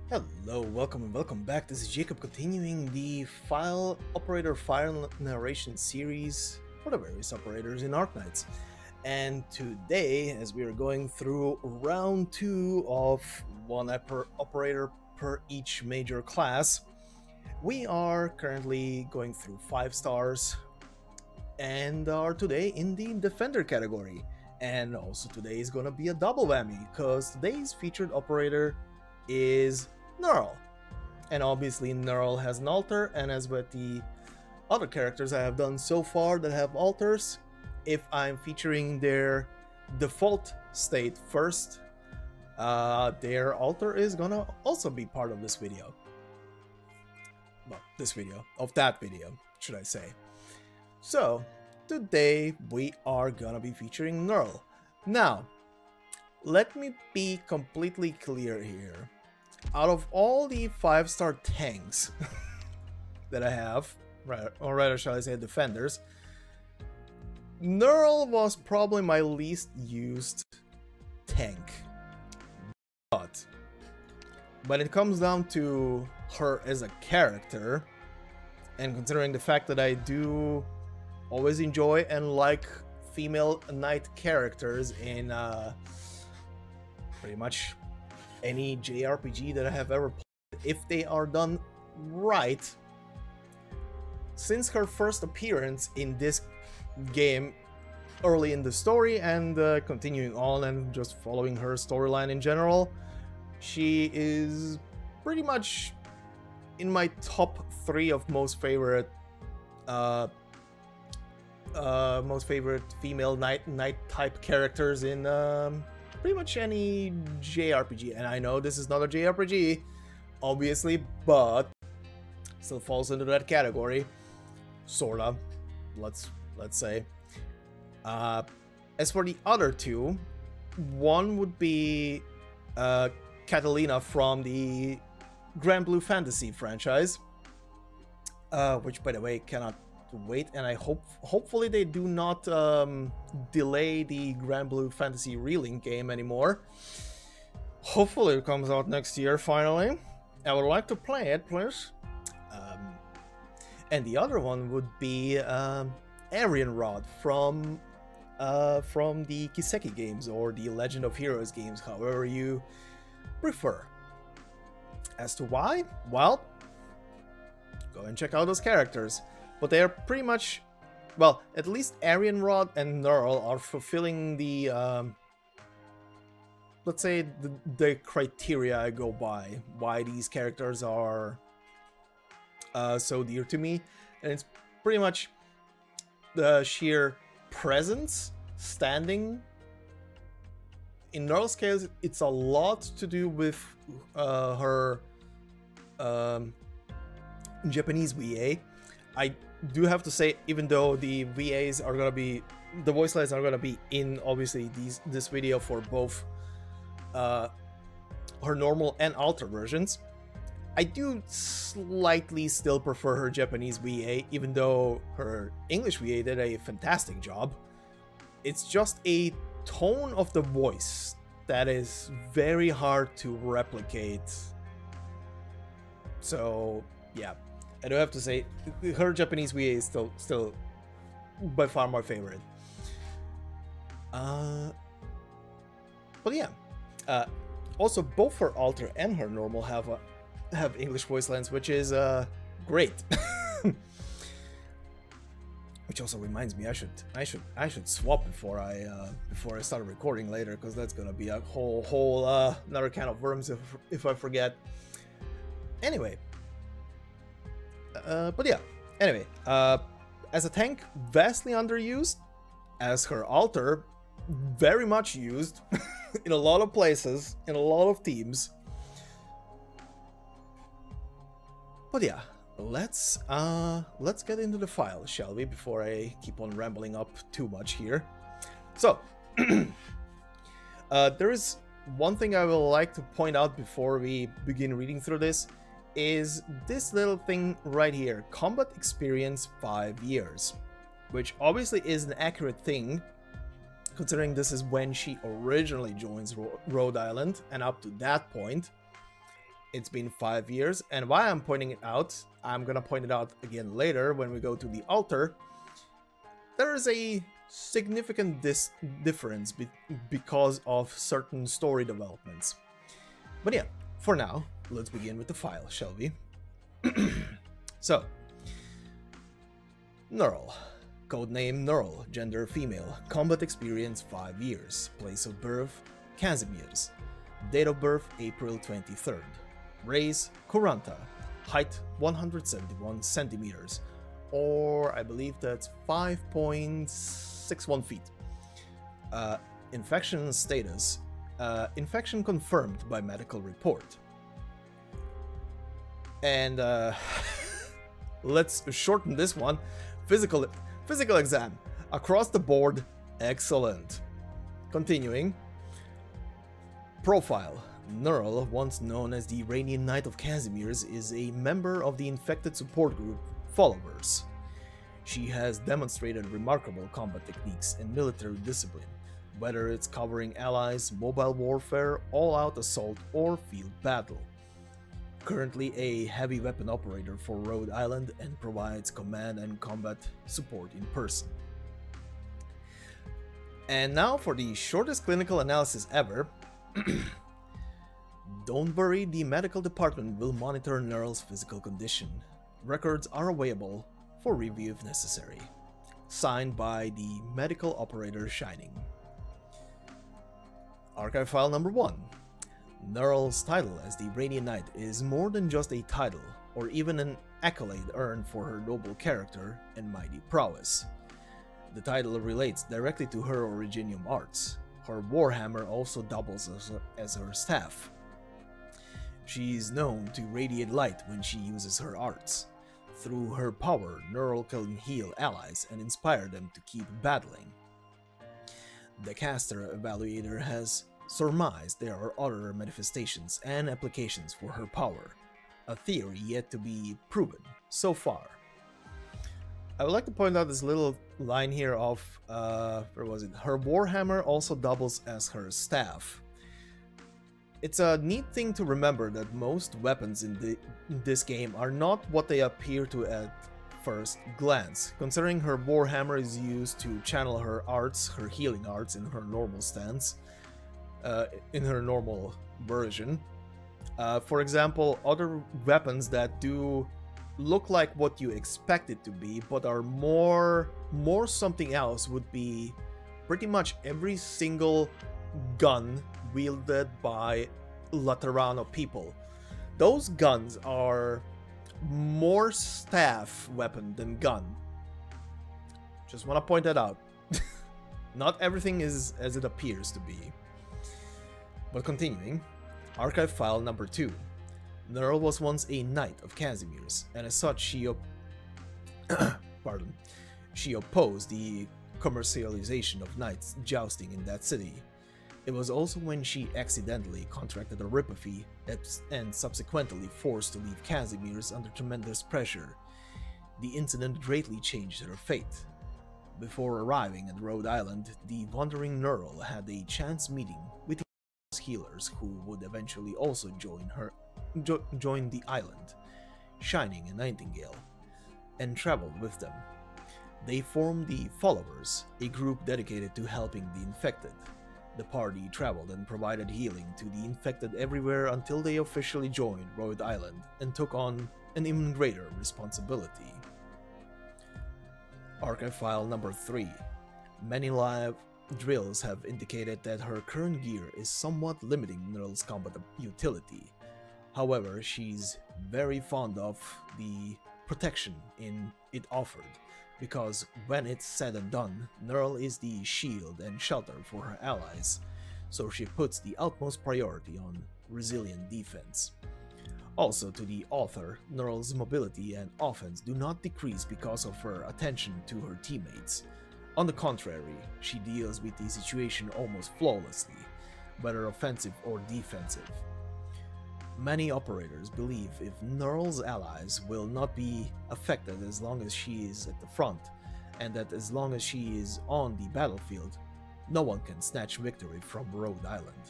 Hello, welcome and welcome back. This is Jacob continuing the file operator file narration series for the various operators in Arknights. And today, as we are going through round 2 of one operator per each major class, we are currently going through 5 stars and are today in the defender category. And also today is going to be a double whammy because today's featured operator is Nearl. And obviously Nearl has an altar, and as with the other characters I have done so far that have altars, if I'm featuring their default state first, their altar is gonna also be part of this video. Well, that video, should I say. So, today we are gonna be featuring Nearl. Now, let me be completely clear here. Out of all the 5-star tanks that I have, right, or rather shall I say defenders, Nearl was probably my least used tank. But when it comes down to her as a character, and considering the fact that I do always enjoy and like female knight characters in pretty much any JRPG that I have ever played, if they are done right, since her first appearance in this game early in the story and continuing on and just following her storyline in general, she is pretty much in my top 3 of most favorite female knight type characters in pretty much any JRPG. And I know this is not a JRPG, obviously, but still falls into that category, sorta. Let's say. As for the other two, one would be Catalina from the Grand Blue Fantasy franchise, which, by the way, cannot wait, and I hopefully they do not delay the Grand Blue Fantasy Relink game anymore. Hopefully it comes out next year finally. I would like to play it, please. And the other one would be Arianrod from the Kiseki games, or the Legend of Heroes games, however you prefer. As to why? Well, go and check out those characters. But they are pretty much, well, at least Arianrod and Nearl are fulfilling the, let's say, the criteria I go by, why these characters are so dear to me. And it's pretty much the sheer presence, standing. In Nearl's case, it's a lot to do with her Japanese VA. I do have to say, even though the VAs are gonna be, the voice lines are gonna be in obviously this video for both her normal and alter versions, I do slightly still prefer her Japanese VA, even though her English VA did a fantastic job. It's just a tone of the voice that is very hard to replicate. So yeah, I do have to say her Japanese VA is still by far my favorite. But yeah, also both her alter and her normal have English voice lines, which is great. Which also reminds me, I should swap before I start recording later, because that's gonna be a whole another can of worms if I forget. Anyway. But yeah, anyway, as a tank, vastly underused. As her altar, very much used in a lot of places, in a lot of teams. But yeah, let's get into the file, shall we, before I keep on rambling up too much here. So, there is one thing I would like to point out before we begin reading through this, is this little thing right here, combat experience 5 years, which obviously is an accurate thing, considering this is when she originally joins Rhode Island, and up to that point. It's been 5 years, and why I'm pointing it out, I'm gonna point it out again later when we go to the altar. There is a significant difference because of certain story developments. But yeah, for now, let's begin with the file, shall we? So, Nearl. Codename Nearl, gender female, combat experience 5 years, place of birth Casimir's, date of birth April 23rd, race Kuranta, height 171 centimeters, or I believe that's 5.61 feet. Infection status, infection confirmed by medical report. And let's shorten this one. Physical exam. Across the board, excellent. Continuing. Profile. Nearl, once known as the Iranian Knight of Casimir's, is a member of the infected support group Followers. She has demonstrated remarkable combat techniques and military discipline, whether it's covering allies, mobile warfare, all-out assault, or field battle. Currently a heavy weapon operator for Rhode Island and provides command and combat support in person. And now for the shortest clinical analysis ever. Don't worry, the medical department will monitor Nearl's physical condition. Records are available for review if necessary. Signed by the medical operator Shining. Archive file number 1. Nearl's title as the Iranian Knight is more than just a title, or even an accolade earned for her noble character and mighty prowess. The title relates directly to her Originium arts. Her warhammer also doubles as her staff. She is known to radiate light when she uses her arts. Through her power, Nearl can heal allies and inspire them to keep battling. The caster evaluator has surmised there are other manifestations and applications for her power, a theory yet to be proven so far. I would like to point out this little line here of, where was it? Her warhammer also doubles as her staff. It's a neat thing to remember that most weapons in this game are not what they appear to at first glance, considering her warhammer is used to channel her arts, her healing arts in her normal stance, in her normal version. For example, other weapons that do look like what you expect it to be, but are more something else, would be pretty much every single gun wielded by Laterano people. Those guns are more staff weapon than gun. Just want to point that out. Not everything is as it appears to be. But continuing, archive file number 2. Nearl was once a knight of Casimir's, and as such she opposed the commercialization of knights jousting in that city. It was also when she accidentally contracted a ripophy and subsequently forced to leave Casimir's under tremendous pressure. The incident greatly changed her fate. Before arriving at Rhode Island, the wandering Nearl had a chance meeting with healers who would eventually also join the island, Shining and Nightingale, and traveled with them. They formed the Followers, a group dedicated to helping the infected. The party traveled and provided healing to the infected everywhere until they officially joined Rhode Island and took on an even greater responsibility. Archive file number 3. Many live drills have indicated that her current gear is somewhat limiting Nearl's combat utility. However, she's very fond of the protection it offered, because when it's said and done, Nearl is the shield and shelter for her allies, so she puts the utmost priority on resilient defense. Also, to the author, Nearl's mobility and offense do not decrease because of her attention to her teammates. On the contrary, she deals with the situation almost flawlessly, whether offensive or defensive. Many operators believe if Nearl's allies will not be affected as long as she is at the front, and that as long as she is on the battlefield, no one can snatch victory from Rhode Island.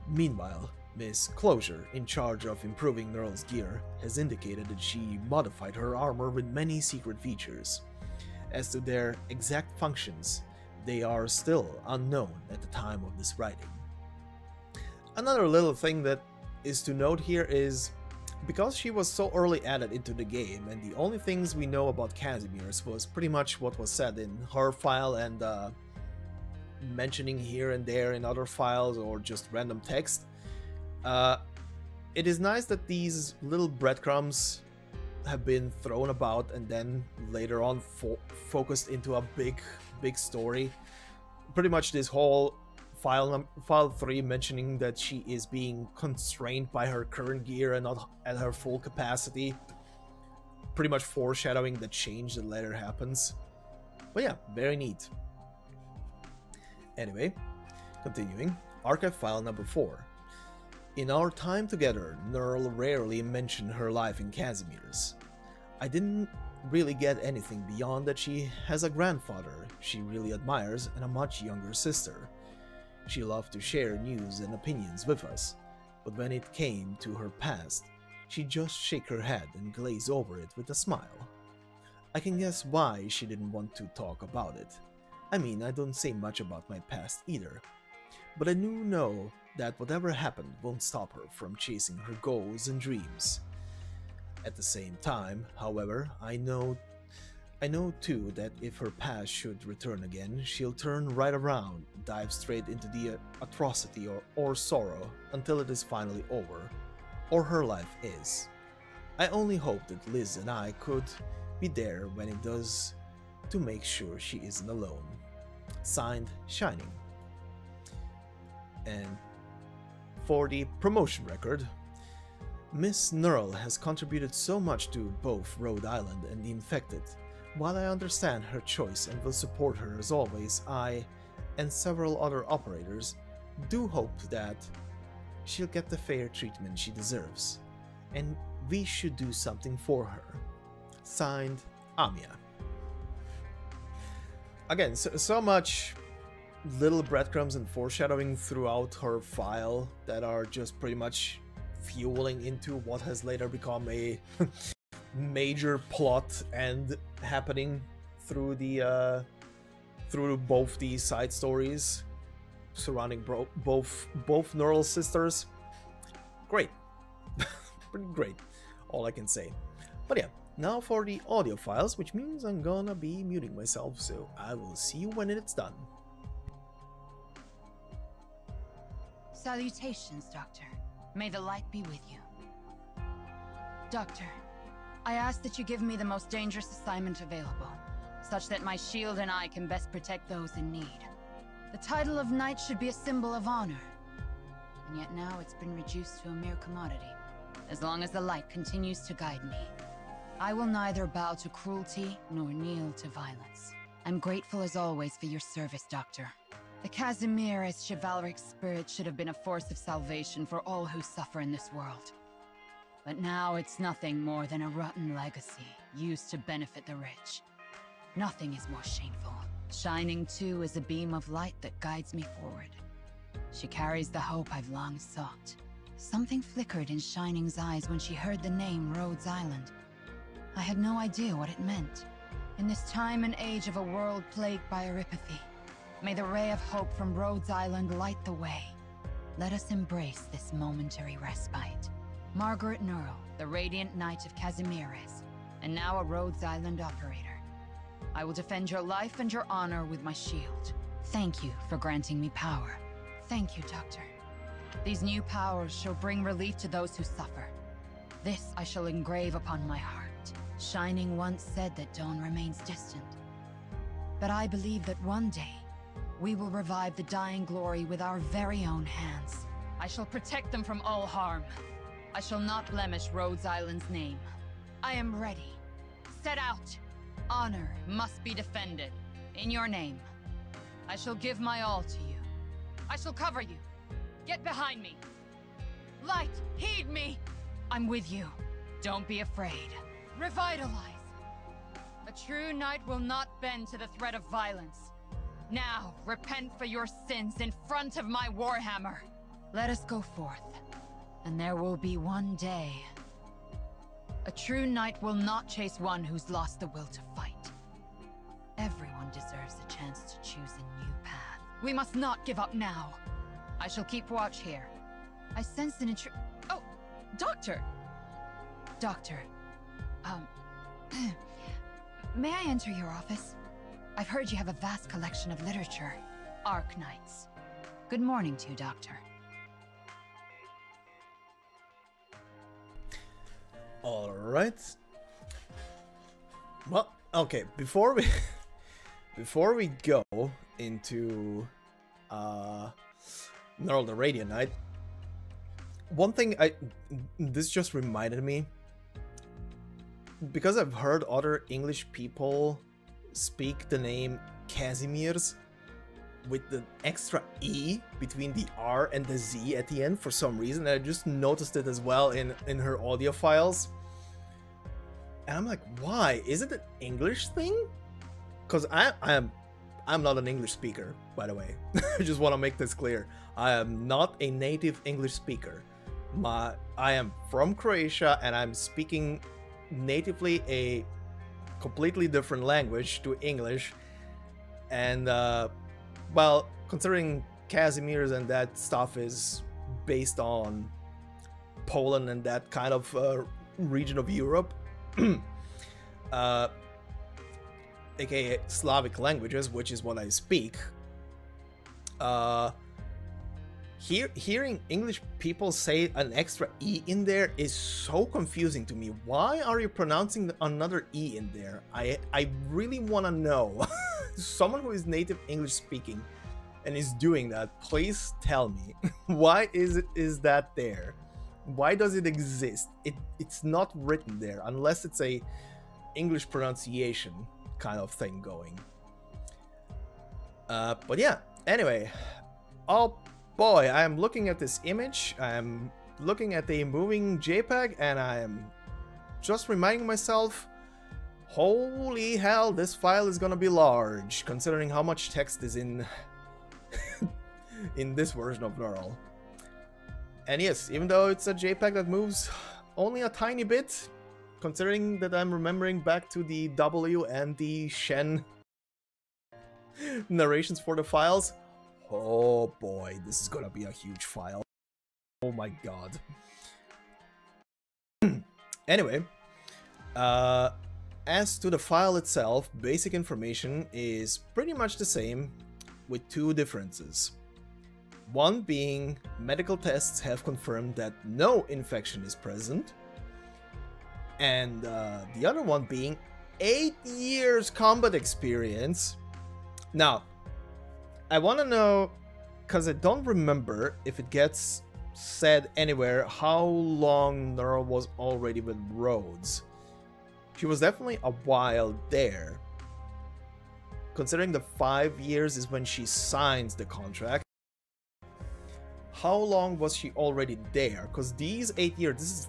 Meanwhile, Miss Closure, in charge of improving Nearl's gear, has indicated that she modified her armor with many secret features. As to their exact functions, they are still unknown at the time of this writing. Another little thing that is to note here is, because she was so early added into the game, and the only things we know about Casimir's was pretty much what was said in her file and mentioning here and there in other files or just random text, it is nice that these little breadcrumbs have been thrown about and then later on focused into a big story. Pretty much this whole file 3 mentioning that she is being constrained by her current gear and not at her full capacity, pretty much foreshadowing the change that later happens. But yeah, very neat. Anyway, continuing, archive file number 4. In our time together, Nearl rarely mentioned her life in Casimir's. I didn't really get anything beyond that she has a grandfather she really admires and a much younger sister. She loved to share news and opinions with us, but when it came to her past, she'd just shake her head and glaze over it with a smile. I can guess why she didn't want to talk about it. I mean, I don't say much about my past either, but I do know that whatever happened won't stop her from chasing her goals and dreams. At the same time, however, I know too that if her past should return again, she'll turn right around, dive straight into the atrocity or sorrow until it is finally over, or her life is. I only hope that Liz and I could be there when it does to make sure she isn't alone. Signed, Shining. And for the promotion record, Miss Nearl has contributed so much to both Rhode Island and the Infected. While I understand her choice and will support her as always, I, and several other operators, do hope that she'll get the fair treatment she deserves, and we should do something for her. Signed, Amia. Again, so much little breadcrumbs and foreshadowing throughout her file that are just pretty much fueling into what has later become a major plot and happening through the through both the side stories surrounding both Nearl sisters. Great. Pretty great, all I can say. But yeah, now for the audio files, which means I'm gonna be muting myself, so I will see you when it's done. Salutations, Doctor. May the light be with you. Doctor, I ask that you give me the most dangerous assignment available, such that my shield and I can best protect those in need. The title of Knight should be a symbol of honor, and yet now it's been reduced to a mere commodity. As long as the light continues to guide me, I will neither bow to cruelty nor kneel to violence. I'm grateful as always for your service, Doctor. The Casimir as chivalric spirit should have been a force of salvation for all who suffer in this world. But now it's nothing more than a rotten legacy, used to benefit the rich. Nothing is more shameful. Shining too is a beam of light that guides me forward. She carries the hope I've long sought. Something flickered in Shining's eyes when she heard the name Rhodes Island. I had no idea what it meant. In this time and age of a world plagued by erypathy, may the ray of hope from Rhodes Island light the way. Let us embrace this momentary respite. Margaret Nearl, the Radiant Knight of Casimires, and now a Rhodes Island operator. I will defend your life and your honor with my shield. Thank you for granting me power. Thank you, Doctor. These new powers shall bring relief to those who suffer. This I shall engrave upon my heart. Shining once said that dawn remains distant. But I believe that one day, we will revive the dying glory with our very own hands. I shall protect them from all harm. I shall not blemish Rhodes Island's name. I am ready. Set out. Honor must be defended. In your name. I shall give my all to you. I shall cover you. Get behind me. Light, heed me. I'm with you. Don't be afraid. Revitalize. A true knight will not bend to the threat of violence. Now, repent for your sins in front of my warhammer. Let us go forth. And there will be one day. A true knight will not chase one who's lost the will to fight. Everyone deserves a chance to choose a new path. We must not give up now. I shall keep watch here. I sense an Oh, Doctor! Doctor, may I enter your office? I've heard you have a vast collection of literature. Arknights. Good morning to you, Doctor. Alright. Well, okay, before we before we go into Nearl the Radiant Knight, one thing this just reminded me, because I've heard other English people speak the name Casimir's with the extra E between the R and the Z at the end for some reason. I just noticed it as well in her audio files. And I'm like, why? Is it an English thing? Because I'm not an English speaker, by the way. I just want to make this clear. I am not a native English speaker. I am from Croatia and I'm speaking natively a completely different language to English. And well, considering Casimir's and that stuff is based on Poland and that kind of region of Europe, aka Slavic languages, which is what I speak, hearing English people say an extra E in there is so confusing to me. Why are you pronouncing another E in there? I really want to know. Someone who is native English speaking and is doing that, please tell me. Why is that there? Why does it exist? It's not written there unless it's a English pronunciation kind of thing going. But yeah, anyway. Oh boy, I am looking at this image. I am looking at a moving JPEG and I am just reminding myself, holy hell, this file is gonna be large, considering how much text is in in this version of Nearl. And yes, even though it's a JPEG that moves only a tiny bit, considering that I'm remembering back to the W and the Shen narrations for the files, oh boy, this is gonna be a huge file. Oh my god. Anyway, as to the file itself, basic information is pretty much the same, with two differences. One being medical tests have confirmed that no infection is present, and the other one being 8 years combat experience. Now, I want to know, because I don't remember if it gets said anywhere how long Nearl was already with Rhodes. She was definitely a while there, considering the 5 years is when she signs the contract. How long was she already there? Because these 8 years, this is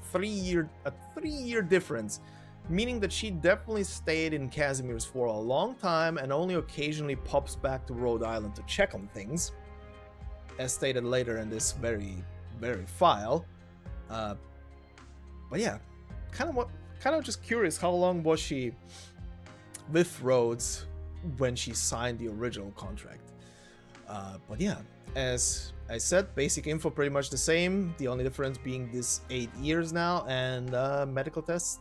a 3-year difference, meaning that she definitely stayed in Casimir's for a long time and only occasionally pops back to Rhode Island to check on things, as stated later in this very file. But yeah, kind of just curious, how long was she with Rhodes when she signed the original contract? But yeah, as I said, basic info pretty much the same, the only difference being this 8 years now, and medical tests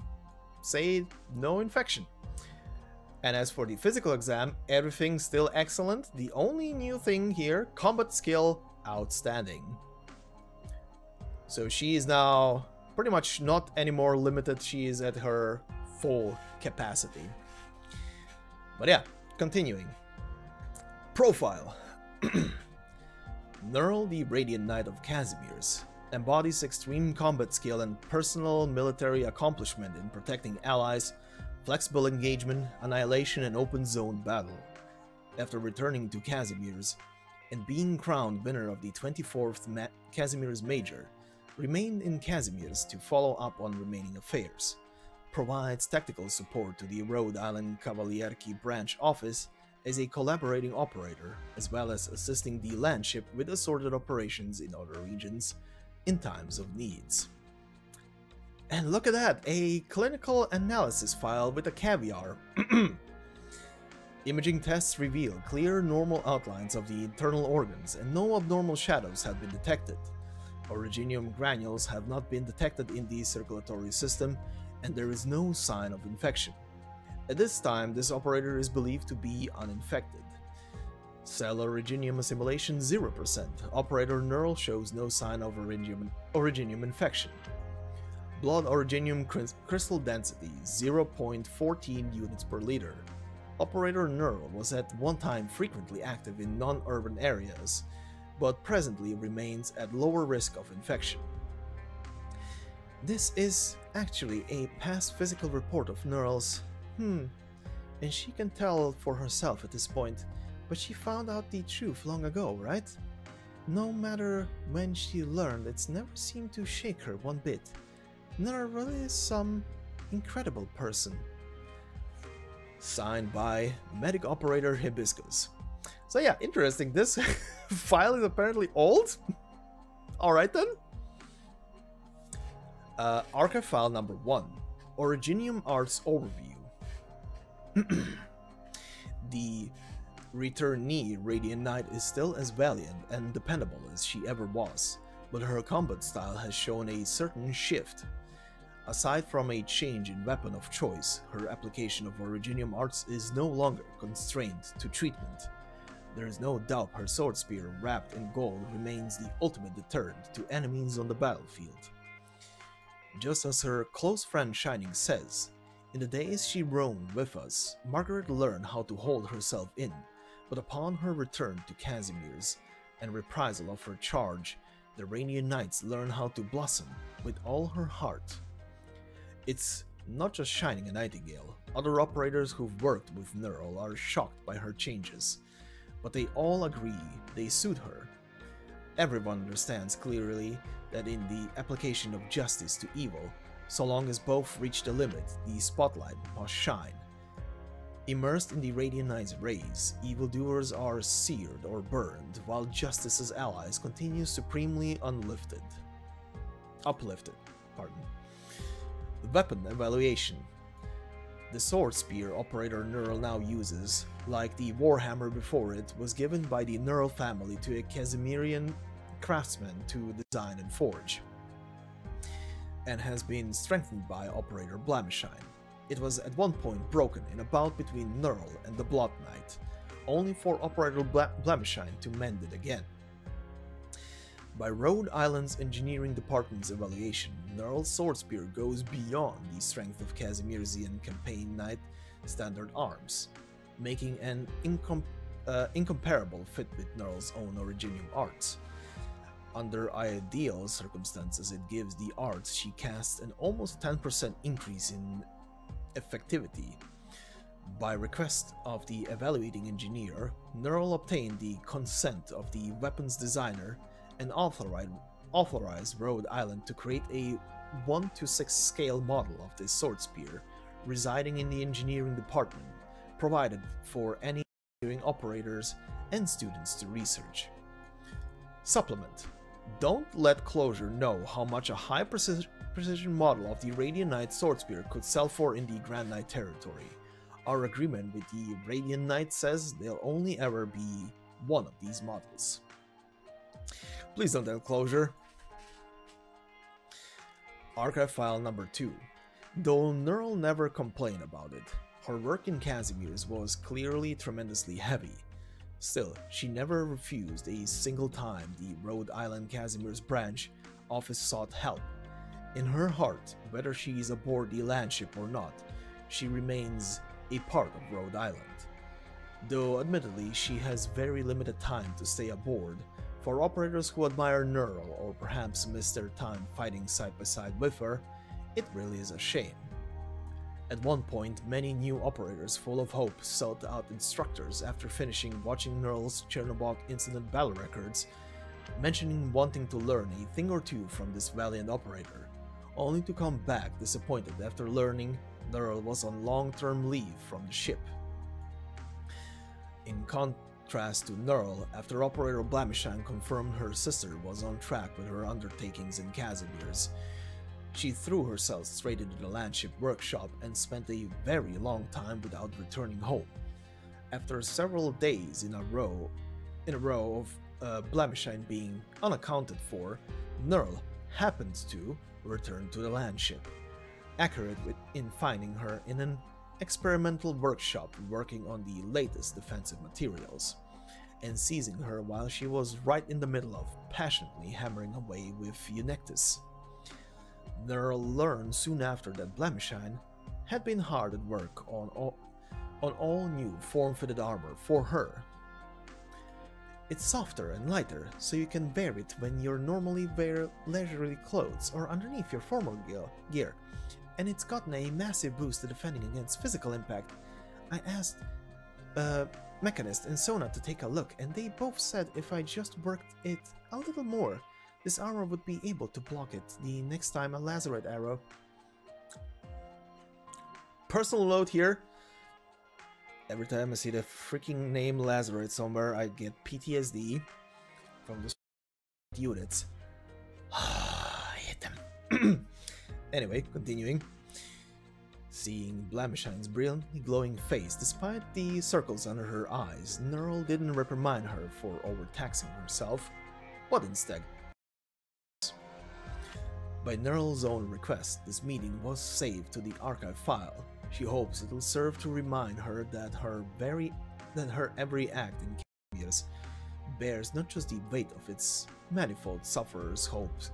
say no infection. And as for the physical exam, everything still excellent. The only new thing here, combat skill outstanding. So she is now pretty much not anymore limited, she is at her full capacity. But yeah, continuing. Profile. Nearl the Radiant Knight of Casimir's embodies extreme combat skill and personal military accomplishment in protecting allies, flexible engagement, annihilation, and open zone battle. After returning to Casimir's and being crowned winner of the 24th Casimir's Major, remained in Casimir's to follow up on remaining affairs, provides tactical support to the Rhode Island Cavalierki branch office as a collaborating operator, as well as assisting the landship with assorted operations in other regions, in times of needs. And look at that, a clinical analysis file with a caviar. Imaging tests reveal clear normal outlines of the internal organs and no abnormal shadows have been detected. Originium granules have not been detected in the circulatory system and there is no sign of infection. At this time, this operator is believed to be uninfected. Cell originium assimilation 0%. Operator Nearl shows no sign of originium infection. Blood originium crystal density 0.14 units per liter. Operator Nearl was at one time frequently active in non-urban areas, but presently remains at lower risk of infection. This is actually a past physical report of Nearl's. And she can tell for herself at this point, but she found out the truth long ago, right? No matter when she learned, it's never seemed to shake her one bit. Nearl really is some incredible person. Signed by Medic Operator Hibiscus. So yeah, interesting. This file is apparently old. Alright then. Archive file number 1. Originium Arts Overview. The returnee Radiant Knight is still as valiant and dependable as she ever was, but her combat style has shown a certain shift. Aside from a change in weapon of choice, her application of Originium arts is no longer constrained to treatment. There is no doubt her sword spear wrapped in gold remains the ultimate deterrent to enemies on the battlefield. Just as her close friend Shining says, in the days she roamed with us, Margaret learned how to hold herself in, but upon her return to Casimir's and reprisal of her charge, the Radiant Knights learned how to blossom with all her heart. It's not just Shining and Nightingale. Other operators who've worked with Nearl are shocked by her changes, but they all agree they suit her. Everyone understands clearly that in the application of justice to evil, so long as both reach the limit, the spotlight must shine. Immersed in the Radiant Knight's rays, evildoers are seared or burned, while Justice's allies continue supremely uplifted. Weapon evaluation. The sword spear operator Nearl now uses, like the warhammer before it, was given by the Nearl family to a Casimirian craftsman to design and forge, and has been strengthened by operator Blamshine. It was at one point broken in a bout between Nearl and the Blood Knight, only for operator Blamshine to mend it again. By Rhode Island's engineering department's evaluation, Nearl's sword spear goes beyond the strength of Casimirzian campaign knight standard arms, making an incomparable fit with Nearl's own Originium arts. Under ideal circumstances, it gives the arts she casts an almost 10% increase in effectivity. By request of the evaluating engineer, Nearl obtained the consent of the weapons designer and authorized Rhode Island to create a 1:6 scale model of this sword spear, residing in the engineering department, provided for any engineering operators and students to research. Supplement. Don't let Closure know how much a high precision model of the Radiant Knight sword spear could sell for in the Grand Knight territory. Our agreement with the Radiant Knight says there'll only ever be one of these models. Please don't tell Closure. Archive file number 2. Though Nearl never complained about it, her work in Casimir's was clearly tremendously heavy. Still, she never refused a single time the Rhode Island Casimir's branch office sought help. In her heart, whether she is aboard the landship or not, she remains a part of Rhode Island. Though admittedly she has very limited time to stay aboard, for operators who admire Nearl or perhaps miss their time fighting side by side with her, it really is a shame. At one point, many new operators full of hope sought out instructors after finishing watching Nearl's Chernobog incident battle records, mentioning wanting to learn a thing or two from this valiant operator, only to come back disappointed after learning Nearl was on long-term leave from the ship. In contrast to Nearl, after Operator Blamishine confirmed her sister was on track with her undertakings in Casimir's, she threw herself straight into the landship workshop and spent a very long time without returning home. After several days in a row of Blamishine being unaccounted for, Nearl happened to return to the landship, accurate in finding her in an experimental workshop working on the latest defensive materials, and seizing her while she was right in the middle of passionately hammering away with Eunectus. Nearl learned soon after that Blamishine had been hard at work on all new form-fitted armor for her. It's softer and lighter, so you can wear it when you normally wear leisurely clothes or underneath your formal gear, and it's gotten a massive boost at defending against physical impact. I asked Mechanist and Sona to take a look, and they both said if I just worked it a little more, this armor would be able to block it the next time a Lazarite arrow. Personal note here. Every time I see the freaking name Lazarite somewhere, I get PTSD from the units. I hate them. Anyway, continuing. Seeing Blamishine's brilliantly glowing face despite the circles under her eyes, Nearl didn't reprimand her for overtaxing herself, but instead, by Nearl's own request, this meeting was saved to the archive file. She hopes it'll serve to remind her that her every act in Camiers bears not just the weight of its manifold sufferers' hopes,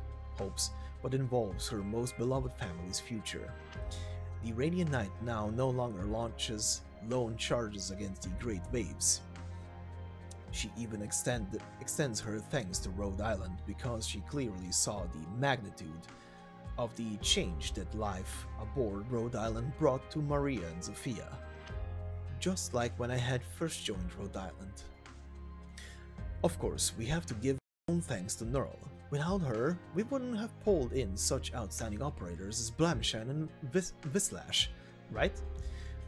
but involves her most beloved family's future. The Radiant Knight now no longer launches lone charges against the Great Waves. She even extends her thanks to Rhode Island because she clearly saw the magnitude of the change that life aboard Rhode Island brought to Maria and Zofia, just like when I had first joined Rhode Island. Of course, we have to give our own thanks to Nearl. Without her, we wouldn't have pulled in such outstanding operators as Blamishine and Vislash, right?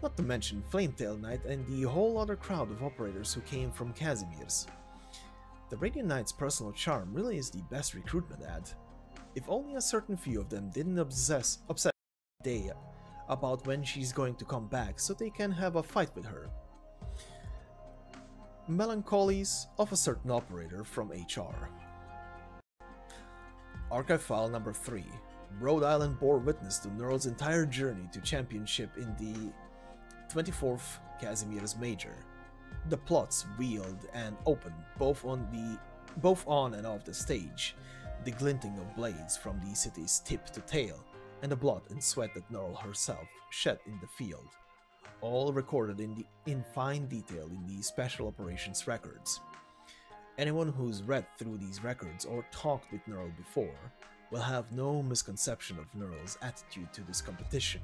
Not to mention Flametail Knight and the whole other crowd of operators who came from Casimir's. The Radiant Knight's personal charm really is the best recruitment ad. If only a certain few of them didn't obsess day about when she's going to come back so they can have a fight with her. Melancholies of a certain operator from HR. Archive File Number 3. Rhode Island bore witness to Nearl's entire journey to championship in the 24th Casimir's Major. The plots wheeled and opened both on and off the stage, the glinting of blades from the city's tip to tail, and the blood and sweat that Nearl herself shed in the field, all recorded in fine detail in the Special Operations records. Anyone who's read through these records or talked with Nearl before will have no misconception of Nearl's attitude to this competition.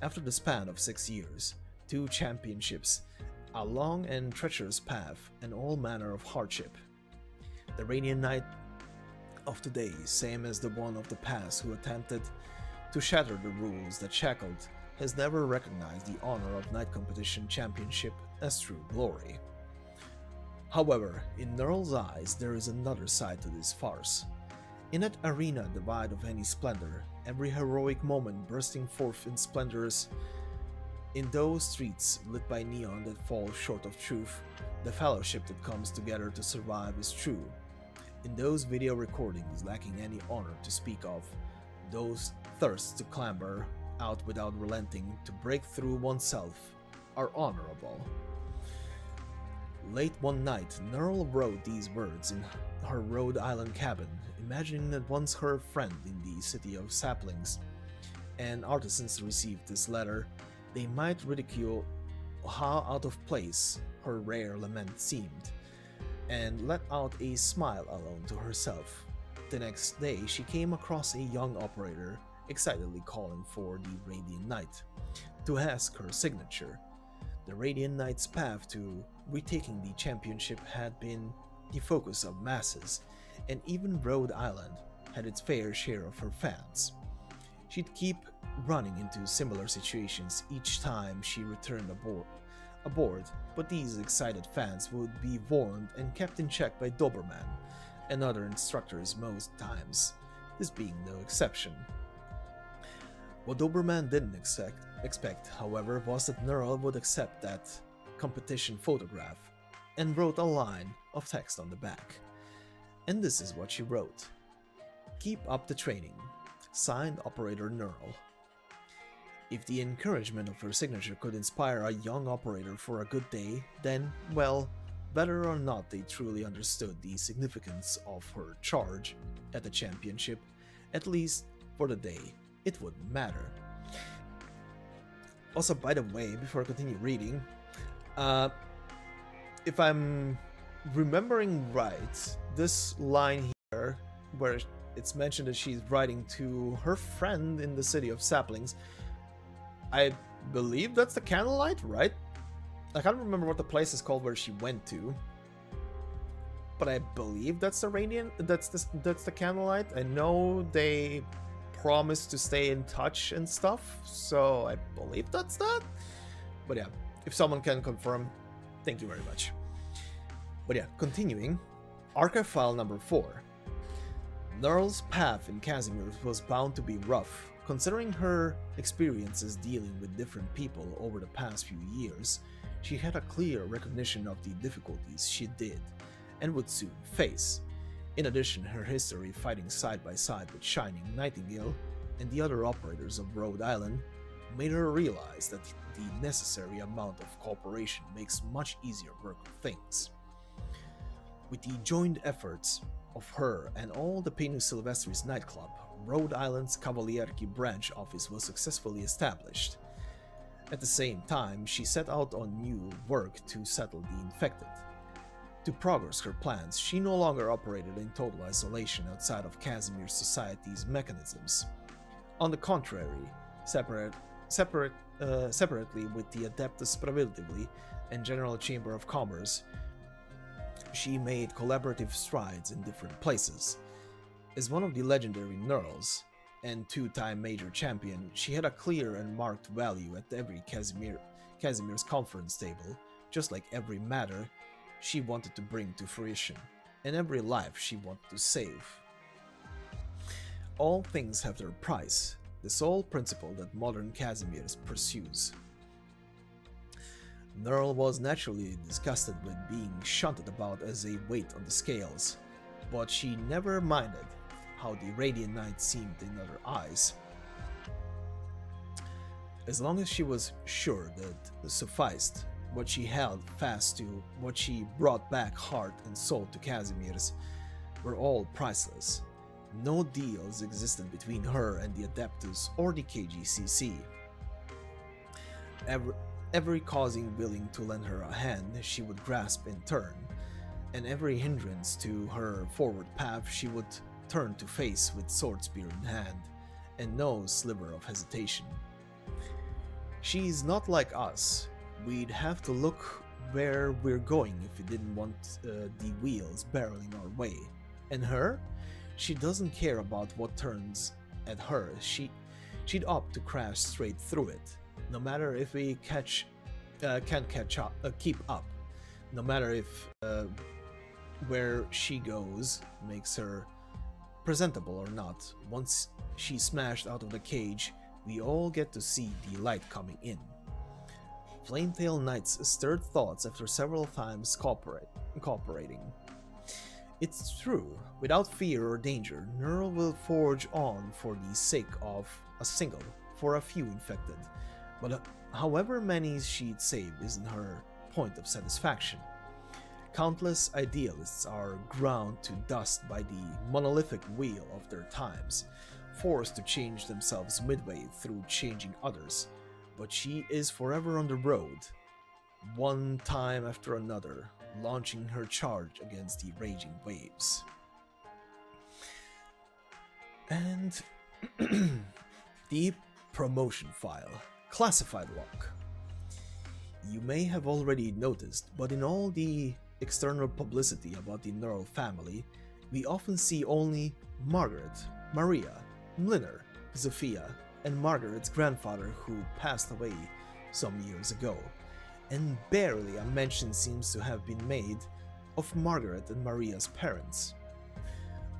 After the span of 6 years, 2 championships, a long and treacherous path, and all manner of hardship, the Radiant Knight of today, same as the one of the past who attempted to shatter the rules that shackled, has never recognized the honor of Knight Competition Championship as true glory. However, in Nearl's eyes, there is another side to this farce. In that arena devoid of any splendor, every heroic moment bursting forth in splendors, in those streets lit by neon that fall short of truth, the fellowship that comes together to survive is true. In those video recordings lacking any honor to speak of, those thirsts to clamber out without relenting to break through oneself are honorable. Late one night, Nearl wrote these words in her Rhode Island cabin, imagining that once her friend in the city of saplings and artisans received this letter, they might ridicule how out of place her rare lament seemed, and let out a smile alone to herself. The next day, she came across a young operator excitedly calling for the Radiant Knight to ask her signature. The Radiant Knight's path to retaking the championship had been the focus of masses, and even Rhode Island had its fair share of her fans. She'd keep running into similar situations each time she returned aboard, but these excited fans would be warned and kept in check by Doberman and other instructors most times, this being no exception. What Doberman didn't expect, however, was that Nearl would accept that competition photograph and wrote a line of text on the back. And this is what she wrote. "Keep up the training. Signed, Operator Nearl." If the encouragement of her signature could inspire a young operator for a good day, then, well, whether or not they truly understood the significance of her charge at the championship, at least for the day, it wouldn't matter. Also, by the way, before I continue reading, if I'm remembering right, this line here, where it's mentioned that she's writing to her friend in the city of Saplings, I believe that's the Candlelight, right? I can't remember what the place is called where she went to, but I believe that's the that's the Candlelight. I know they promised to stay in touch and stuff, so I believe that's that. But yeah, if someone can confirm, thank you very much. But yeah, continuing, Archive File number 4. Nearl's path in Casimir was bound to be rough, considering her experiences dealing with different people over the past few years. She had a clear recognition of the difficulties she did and would soon face. In addition, her history fighting side by side with Shining Nightingale and the other operators of Rhode Island made her realize that the necessary amount of cooperation makes much easier work of things. With the joint efforts of her and all the Penus Silvestris nightclub, Rhode Island's Cavalierki branch office was successfully established. At the same time, she set out on new work to settle the infected. To progress her plans, she no longer operated in total isolation outside of Casimir Society's mechanisms. On the contrary, separately with the Adeptus Spravedlively and General Chamber of Commerce, she made collaborative strides in different places. As one of the legendary Nearls and two-time major champion, she had a clear and marked value at every Casimir's conference table, just like every matter she wanted to bring to fruition, and every life she wanted to save. All things have their price, the sole principle that modern Casimir pursues. Nearl was naturally disgusted with being shunted about as a weight on the scales, but she never minded how the Radiant Knight seemed in other eyes. As long as she was sure that sufficed, what she held fast to, what she brought back heart and soul to Casimir's, were all priceless. No deals existed between her and the Adeptus or the KGCC. Every causing willing to lend her a hand, she would grasp in turn, and every hindrance to her forward path she would turn to face with sword spear in hand, and no sliver of hesitation. She's not like us. We'd have to look where we're going if we didn't want the wheels barreling our way. And her? She doesn't care about what turns at her. She'd opt to crash straight through it, no matter if we can't keep up. No matter if where she goes makes her presentable or not. Once she's smashed out of the cage, we all get to see the light coming in. Flametail Knights stirred thoughts after several times cooperating. It's true, without fear or danger, Nearl will forge on for the sake of a single, for a few infected, but however many she'd save isn't her point of satisfaction. Countless idealists are ground to dust by the monolithic wheel of their times, forced to change themselves midway through changing others, but she is forever on the road, one time after another, launching her charge against the raging waves. And the promotion file, classified log. You may have already noticed, but in all the external publicity about the Nearl family, we often see only Margaret, Maria, Mlynner, Zofia, and Margaret's grandfather who passed away some years ago, and barely a mention seems to have been made of Margaret and Maria's parents.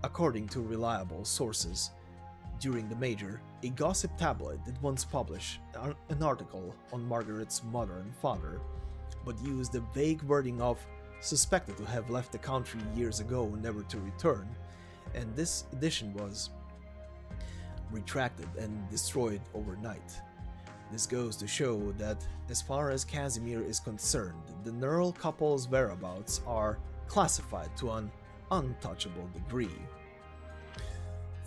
According to reliable sources, during the Major, a gossip tabloid did once publish an article on Margaret's mother and father, but used the vague wording of "suspected to have left the country years ago never to return," and this edition was retracted and destroyed overnight. This goes to show that, as far as Casimir is concerned, the Nearl couple's whereabouts are classified to an untouchable degree.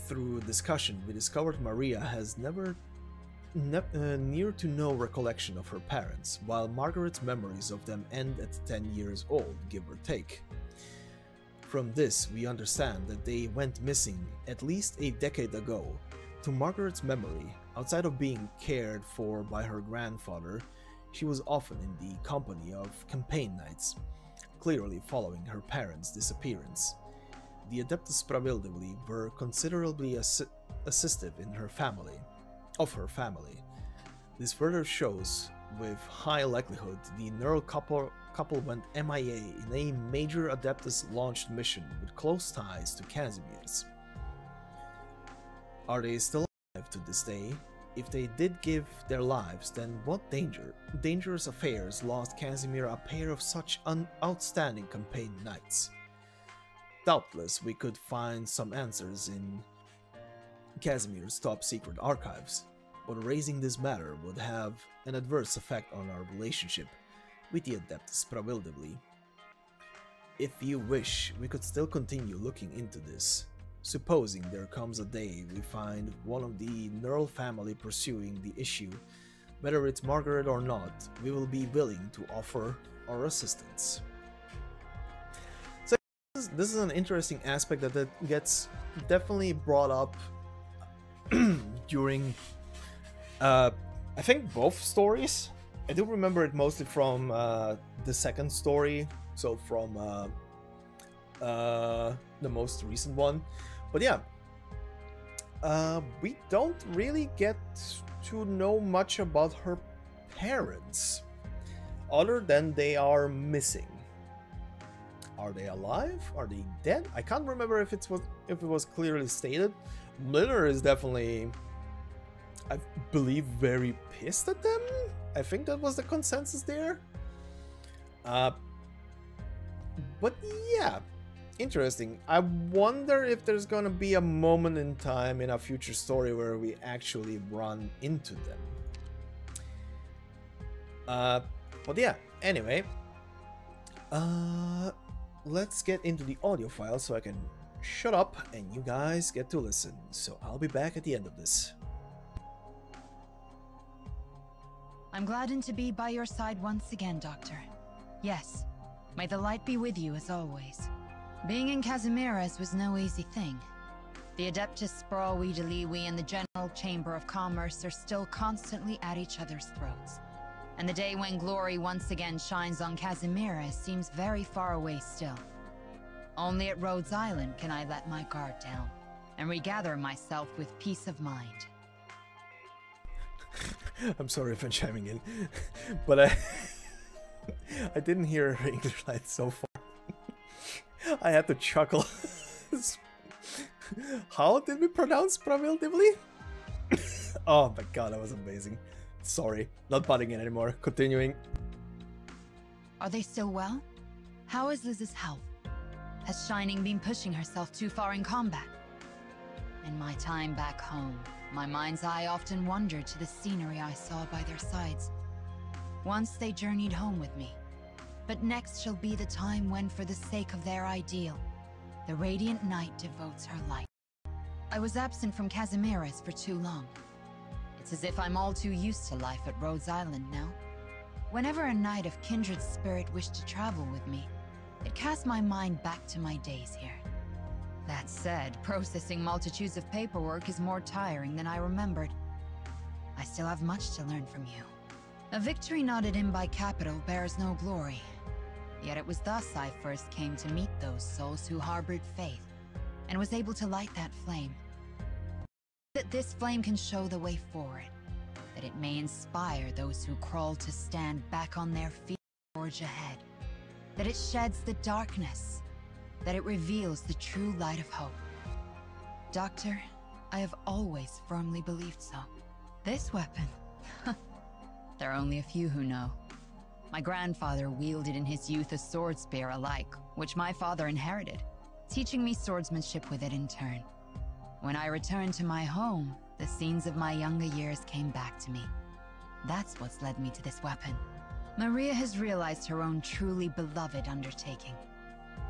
Through discussion, we discovered Maria has near to no recollection of her parents, while Margaret's memories of them end at 10 years old, give or take. From this, we understand that they went missing at least a decade ago. To Margaret's memory, outside of being cared for by her grandfather, she was often in the company of campaign knights, clearly following her parents' disappearance. The Adeptus Pravildivi were considerably assistive in her family. This further shows, with high likelihood, the Nearl couple went MIA in a major Adeptus-launched mission with close ties to Casimir's. Are they still alive to this day? If they did give their lives, then what dangerous affairs lost Casimir a pair of such outstanding campaign knights? Doubtless we could find some answers in Casimir's top-secret archives, but raising this matter would have an adverse effect on our relationship with the Adeptus Pravildivi. If you wish, we could still continue looking into this. Supposing there comes a day we find one of the Nearl family pursuing the issue, whether it's Margaret or not, we will be willing to offer our assistance. So this is an interesting aspect that gets definitely brought up during I think both stories. I do remember it mostly from the second story, so from the most recent one. But yeah, we don't really get to know much about her parents, other than they are missing. Are they alive? Are they dead? I can't remember if it was clearly stated. Miller is definitely, I believe, very pissed at them. I think that was the consensus there. But yeah, interesting. I wonder if there's gonna be a moment in time in a future story where we actually run into them. But yeah, anyway, let's get into the audio file so I can shut up and you guys get to listen. So I'll be back at the end of this. I'm gladdened to be by your side once again, Doctor. Yes, may the light be with you as always. Being in Casimiras was no easy thing. The Adeptus Pravildivi and the General Chamber of Commerce are still constantly at each other's throats. And the day when glory once again shines on Casimiras seems very far away still. Only at Rhodes Island can I let my guard down and regather myself with peace of mind. I'm sorry if I'm chiming in, but I didn't hear English Light so far. I had to chuckle. How did we pronounce Pravildivi? Oh my god, that was amazing. Sorry, not butting in anymore. Continuing. Are they still well? How is Liz's health? Has Shining been pushing herself too far in combat? In my time back home, my mind's eye often wandered to the scenery I saw by their sides. Once they journeyed home with me, but next shall be the time when, for the sake of their ideal, the Radiant Knight devotes her life. I was absent from Casimiras for too long. It's as if I'm all too used to life at Rhodes Island now. Whenever a knight of kindred spirit wished to travel with me, it cast my mind back to my days here. That said, processing multitudes of paperwork is more tiring than I remembered. I still have much to learn from you. A victory nodded in by capital bears no glory. Yet it was thus I first came to meet those souls who harbored faith, and was able to light that flame. That this flame can show the way forward. that it may inspire those who crawl to stand back on their feet and forge ahead, that it sheds the darkness, that it reveals the true light of hope. Doctor, I have always firmly believed so. This weapon, there are only a few who know. My grandfather wielded in his youth a sword spear alike, which my father inherited, teaching me swordsmanship with it in turn. When I returned to my home, the scenes of my younger years came back to me. That's what's led me to this weapon. Maria has realized her own truly beloved undertaking.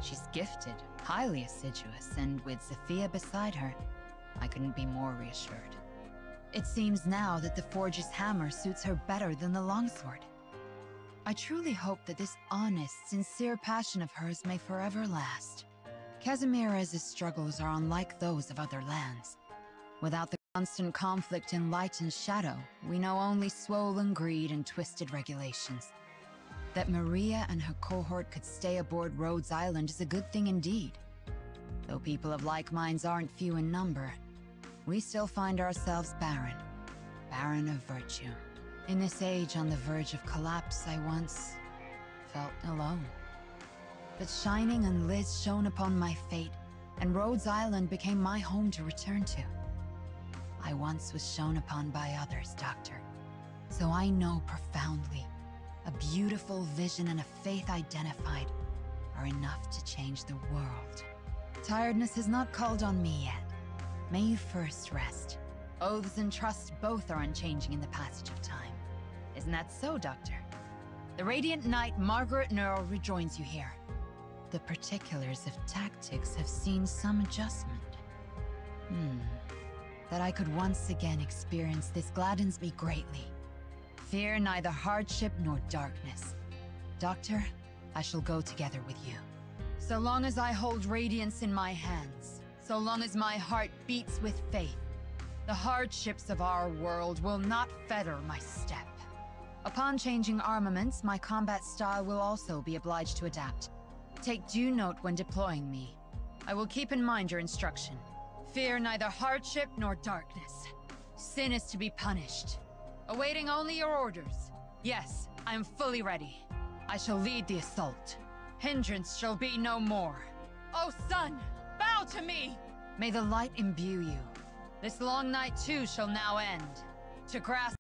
She's gifted, highly assiduous, and with Zafia beside her, I couldn't be more reassured. It seems now that the Forge's hammer suits her better than the longsword. I truly hope that this honest, sincere passion of hers may forever last. Casimir's struggles are unlike those of other lands. Without the constant conflict in light and shadow, we know only swollen greed and twisted regulations. That Maria and her cohort could stay aboard Rhodes Island is a good thing indeed. Though people of like minds aren't few in number, we still find ourselves barren of virtue. In this age on the verge of collapse, I once felt alone. But Shining and Liz shone upon my fate, and Rhodes Island became my home to return to. I once was shone upon by others, Doctor, so I know profoundly. A beautiful vision and a faith identified are enough to change the world. Tiredness has not called on me yet. May you first rest. Oaths and trust both are unchanging in the passage of time. Isn't that so, Doctor? The Radiant Knight Margaret Nearl rejoins you here. The particulars of tactics have seen some adjustment. That I could once again experience this gladdens me greatly. Fear neither hardship nor darkness. Doctor, I shall go together with you. So long as I hold radiance in my hands, so long as my heart beats with faith, the hardships of our world will not fetter my step. Upon changing armaments, my combat style will also be obliged to adapt. Take due note when deploying me. I will keep in mind your instruction. Fear neither hardship nor darkness. Sin is to be punished. Awaiting only your orders. Yes, I am fully ready. I shall lead the assault. Hindrance shall be no more. Oh, sun, bow to me! May the light imbue you. This long night too shall now end. To grasp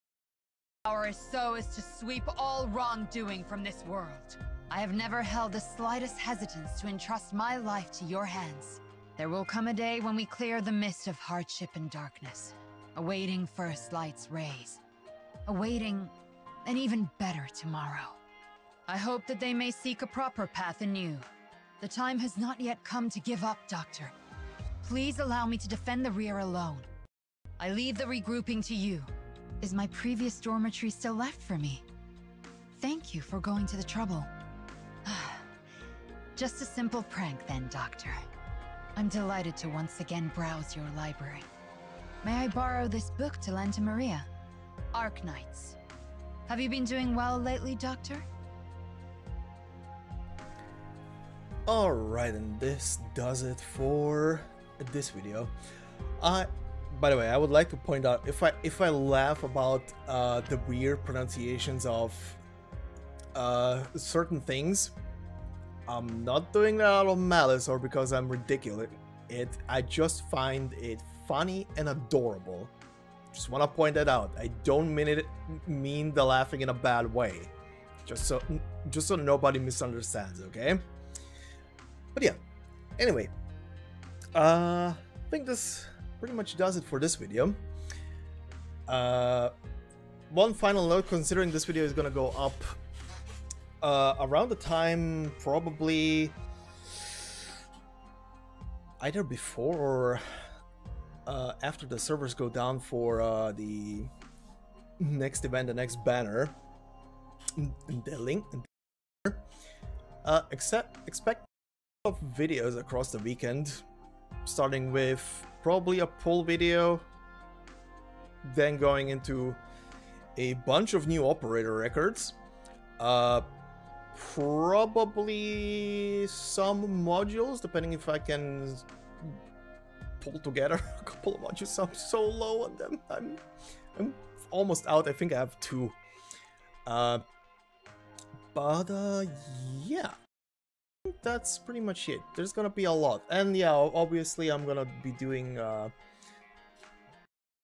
power is so as to sweep all wrongdoing from this world. I have never held the slightest hesitance to entrust my life to your hands. There will come a day when we clear the mist of hardship and darkness, awaiting first light's rays, awaiting an even better tomorrow. I hope that they may seek a proper path anew. The time has not yet come to give up, Doctor. Please allow me to defend the rear alone. I leave the regrouping to you. Is my previous dormitory still left for me? Thank you for going to the trouble. Just a simple prank then, Doctor. I'm delighted to once again browse your library. May I borrow this book to lend to Maria? Arknights. Have you been doing well lately, Doctor? Alright, and this does it for this video. By the way, I would like to point out, if I laugh about the weird pronunciations of certain things, I'm not doing that out of malice or because I'm ridiculous. I just find it funny and adorable. Just want to point that out. I don't mean the laughing in a bad way. Just so nobody misunderstands, okay? But yeah. Anyway, I think this pretty much does it for this video. One final note, considering this video is gonna go up around the time probably either before or after the servers go down for the next event, the next banner, the link. Expect of videos across the weekend, starting with probably a poll video, then going into a bunch of new operator records, probably some modules, depending if I can pull together a couple of modules. I'm so low on them. I'm almost out. I think I have 2. But yeah, that's pretty much it. There's gonna be a lot, and yeah, obviously I'm gonna be doing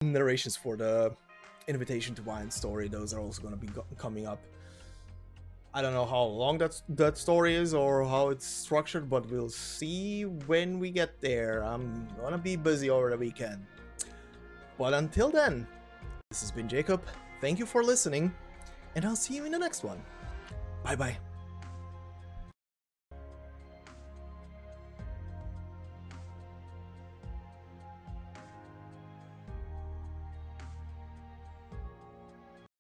narrations for the Invitation to Wine story. Those are also gonna be coming up. I don't know how long that story is or how it's structured, but we'll see when we get there. I'm gonna be busy over the weekend. But until then, this has been Jacob. Thank you for listening, and I'll see you in the next one. Bye bye.